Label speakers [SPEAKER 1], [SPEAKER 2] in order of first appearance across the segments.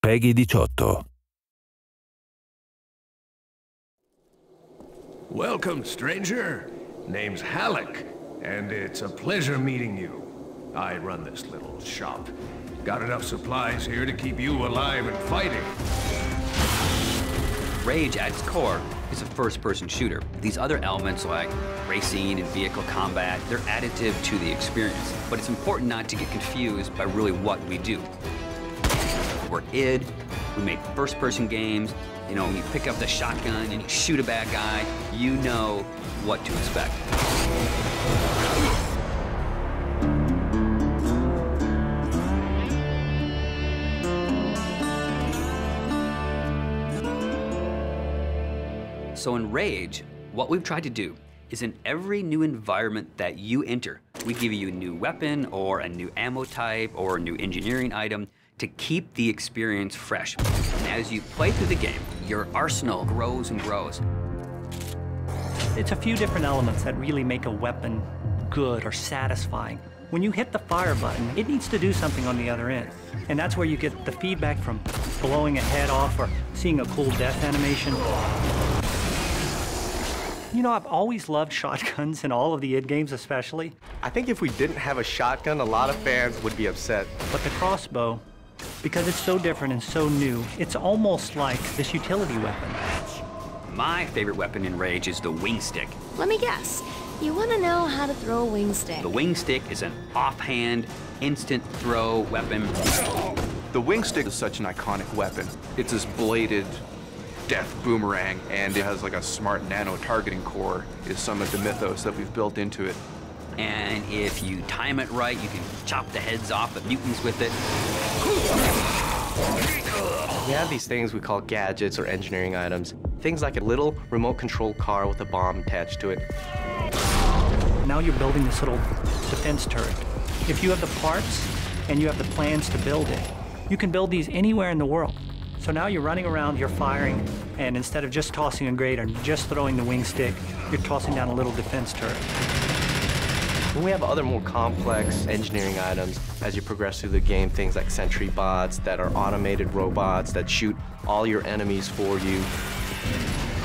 [SPEAKER 1] PEGI 18.
[SPEAKER 2] Welcome, stranger. Name's Halleck, and it's a pleasure meeting you. I run this little shop. Got enough supplies here to keep you alive and fighting.
[SPEAKER 3] Rage, at its core, is a first-person shooter. These other elements like racing and vehicle combat, they're additive to the experience. But it's important not to get confused by really what we do. We're id, we make first-person games. You know, when you pick up the shotgun and you shoot a bad guy, you know what to expect. So in Rage, what we've tried to do is in every new environment that you enter, we give you a new weapon or a new ammo type or a new engineering item to keep the experience fresh. And as you play through the game, your arsenal grows and grows.
[SPEAKER 4] It's a few different elements that really make a weapon good or satisfying. When you hit the fire button, it needs to do something on the other end. And that's where you get the feedback from blowing a head off or seeing a cool death animation. You know, I've always loved shotguns in all of the id games especially.
[SPEAKER 5] I think if we didn't have a shotgun, a lot of fans would be upset.
[SPEAKER 4] But the crossbow, because it's so different and so new, it's almost like this utility weapon.
[SPEAKER 3] My favorite weapon in Rage is the wing stick.
[SPEAKER 6] Let me guess. You want to know how to throw a wing stick.
[SPEAKER 3] The wing stick is an offhand, instant throw weapon.
[SPEAKER 7] The wing stick is such an iconic weapon. It's this bladed death boomerang, and it has like a smart nano targeting core is some of the mythos that we've built into it.
[SPEAKER 3] And if you time it right, you can chop the heads off of mutants with it.
[SPEAKER 5] We have these things we call gadgets or engineering items. Things like a little remote-controlled car with a bomb attached to it.
[SPEAKER 4] Now you're building this little defense turret. If you have the parts and you have the plans to build it, you can build these anywhere in the world. So now you're running around, you're firing, and instead of just tossing a grenade or just throwing the wing stick, you're tossing down a little defense turret.
[SPEAKER 5] And we have other more complex engineering items as you progress through the game, things like sentry bots that are automated robots that shoot all your enemies for you.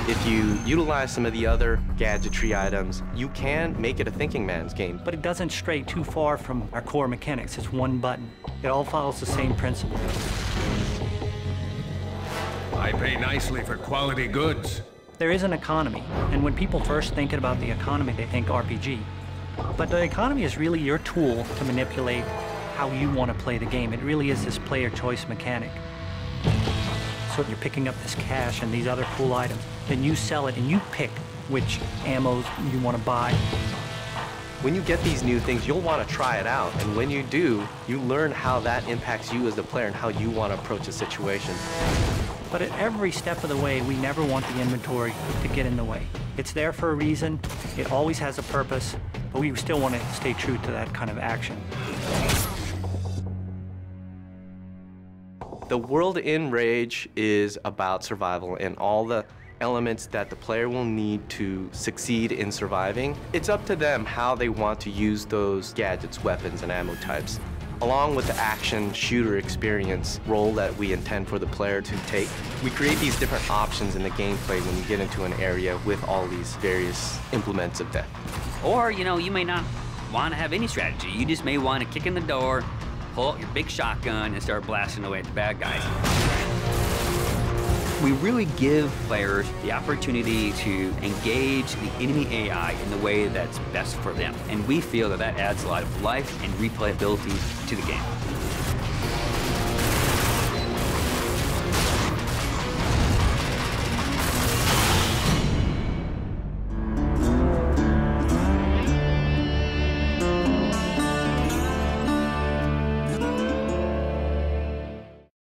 [SPEAKER 5] If you utilize some of the other gadgetry items, you can make it a thinking man's game.
[SPEAKER 4] But it doesn't stray too far from our core mechanics. It's one button. It all follows the same principle.
[SPEAKER 2] I pay nicely for quality goods.
[SPEAKER 4] There is an economy, and when people first think about the economy, they think RPG. But the economy is really your tool to manipulate how you want to play the game. It really is this player choice mechanic. So you're picking up this cash and these other cool items, then you sell it and you pick which ammos you want to buy.
[SPEAKER 5] When you get these new things, you'll want to try it out, and when you do, you learn how that impacts you as the player and how you want to approach a situation.
[SPEAKER 4] But at every step of the way, we never want the inventory to get in the way. It's there for a reason, it always has a purpose, but we still want to stay true to that kind of action.
[SPEAKER 5] The world in Rage is about survival and all the elements that the player will need to succeed in surviving. It's up to them how they want to use those gadgets, weapons, and ammo types. Along with the action shooter experience role that we intend for the player to take, we create these different options in the gameplay when you get into an area with all these various implements of death.
[SPEAKER 3] Or, you know, you may not want to have any strategy. You just may want to kick in the door, pull out your big shotgun, and start blasting away at the bad guys. We really give players the opportunity to engage the enemy AI in the way that's best for them. And we feel that that adds a lot of life and replayability to the game.